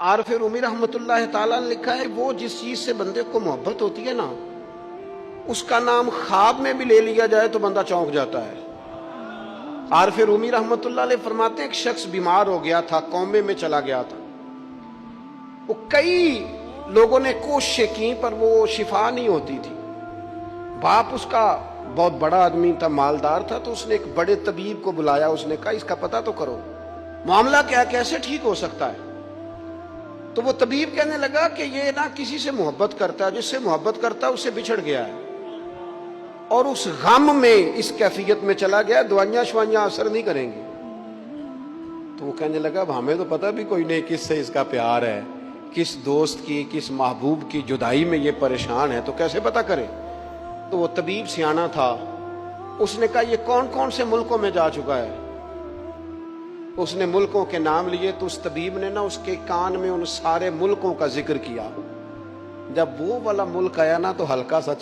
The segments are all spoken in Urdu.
عارف رومی رحمۃ اللہ تعالیٰ نے لکھا ہے وہ جس چیز سے بندے کو محبت ہوتی ہے نا، اس کا نام خواب میں بھی لے لیا جائے تو بندہ چونک جاتا ہے۔ عارف رومی رحمۃ اللہ علیہ فرماتے ہیں ایک شخص بیمار ہو گیا تھا، کومے میں چلا گیا تھا، وہ کئی لوگوں نے کوششیں کی پر وہ شفا نہیں ہوتی تھی۔ باپ اس کا بہت بڑا آدمی تھا، مالدار تھا، تو اس نے ایک بڑے طبیب کو بلایا، اس نے کہا اس کا پتہ تو کرو معاملہ کیا، کیسے ٹھیک ہو سکتا ہے۔ تو وہ طبیب کہنے لگا کہ یہ نہ کسی سے محبت کرتا ہے، جس سے محبت کرتا ہے اس سے بچھڑ گیا ہے اور اس غم میں اس کیفیت میں چلا گیا، دوائیاں شوائیاں اثر نہیں کریں گی۔ تو وہ کہنے لگا اب ہمیں تو پتہ بھی کوئی نہیں کس سے اس کا پیار ہے، کس دوست کی کس محبوب کی جدائی میں یہ پریشان ہے، تو کیسے پتہ کرے۔ تو وہ طبیب سیانا تھا، اس نے کہا یہ کون کون سے ملکوں میں جا چکا ہے۔ اس نے ملکوں کے نام لیے تو اس طبیب نے نا اس کے کان میں ان سارے ملکوں کا ذکر کیا۔ جب وہ والا ملک آیا نا تو ہلکا سا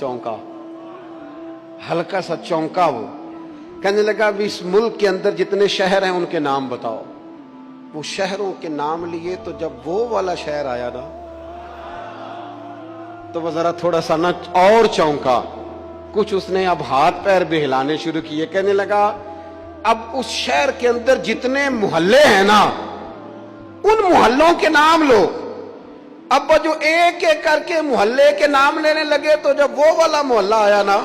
چونکا وہ، کہنے لگا اب اس ملک کے اندر جتنے شہر ہیں ان کے نام بتاؤ۔ وہ شہروں کے نام لیے تو جب وہ والا شہر آیا نا تو وہ ذرا تھوڑا سا نا اور چونکا، کچھ اس نے اب ہاتھ پیر بھی ہلانے شروع کیے، کہنے لگا اب اس شہر کے اندر جتنے محلے ہیں نا ان محلوں کے نام لو۔ اب جو ایک ایک کر کے محلے کے نام لینے لگے تو جب وہ والا محلہ آیا نا،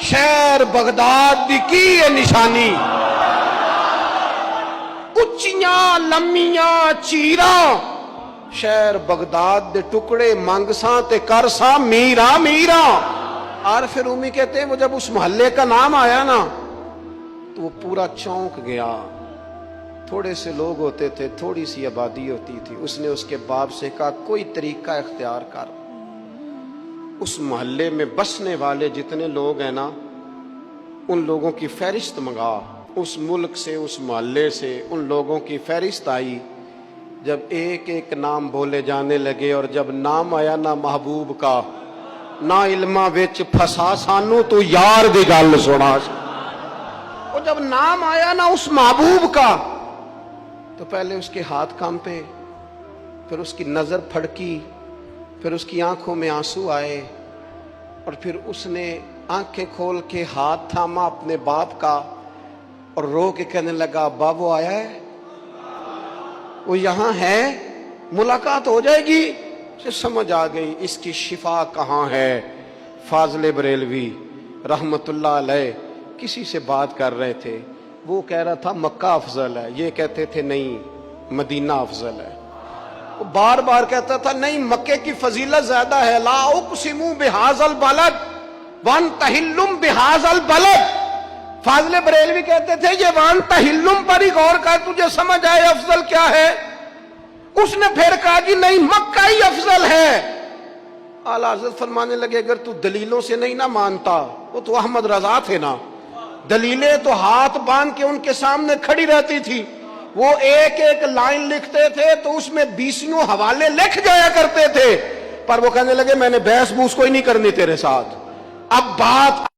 شہر بغداد دی کی یہ نشانی، اچیاں لمیاں چیراں، شہر بغداد دے ٹکڑے منگساں تے کرساں میرا میرا۔ عارف رومی کہتے ہیں وہ جب اس محلے کا نام آیا نا تو وہ پورا چونک گیا۔ تھوڑے سے لوگ ہوتے تھے، تھوڑی سی آبادی ہوتی تھی، اس نے اس کے باپ سے کہا کوئی طریقہ اختیار کر، اس محلے میں بسنے والے جتنے لوگ ہیں نا ان لوگوں کی فہرست منگا۔ اس ملک سے اس محلے سے ان لوگوں کی فہرست آئی، جب ایک ایک نام بولے جانے لگے اور جب نام آیا نا محبوب کا، نہ علماں وچ پھسا سانو تو یار دی گل سنا۔ اور جب نام آیا نا اس محبوب کا تو پہلے اس کے ہاتھ کانپے، پھر اس کی نظر پھڑکی، پھر اس کی آنکھوں میں آنسو آئے، اور پھر اس نے آنکھیں کھول کے ہاتھ تھاما اپنے باپ کا اور رو کے کہنے لگا ابا وہ آیا ہے، وہ یہاں ہے، ملاقات ہو جائے گی۔ اسے سمجھ آ گئی اس کی شفا کہاں ہے۔ فاضل بریلوی رحمت اللہ علیہ کسی سے بات کر رہے تھے، وہ کہہ رہا تھا مکہ افضل ہے، یہ کہتے تھے نہیں مدینہ افضل ہے۔ وہ بار بار کہتا تھا نہیں مکے کی فضیلت زیادہ ہے، لا اقسم بہذا البلد وانت حل بہذا البلد۔ فاضل بریلوی کہتے تھے یہ وانت حل پر ہی غور کر، تجھے سمجھ آئے افضل کیا ہے۔ اس نے پھر کہا جی نہیں مکہ ہی افضل ہے۔ اعلیٰ حضرت فرمانے لگے اگر تو دلیلوں سے نہیں نہ مانتا، وہ تو احمد رضا تھے نا، دلیلیں تو ہاتھ باندھ کے ان کے سامنے کھڑی رہتی تھی، وہ ایک ایک لائن لکھتے تھے تو اس میں 20 حوالے لکھ جایا کرتے تھے، پر وہ کہنے لگے میں نے بحث بوس کوئی نہیں کرنی تیرے ساتھ، اب بات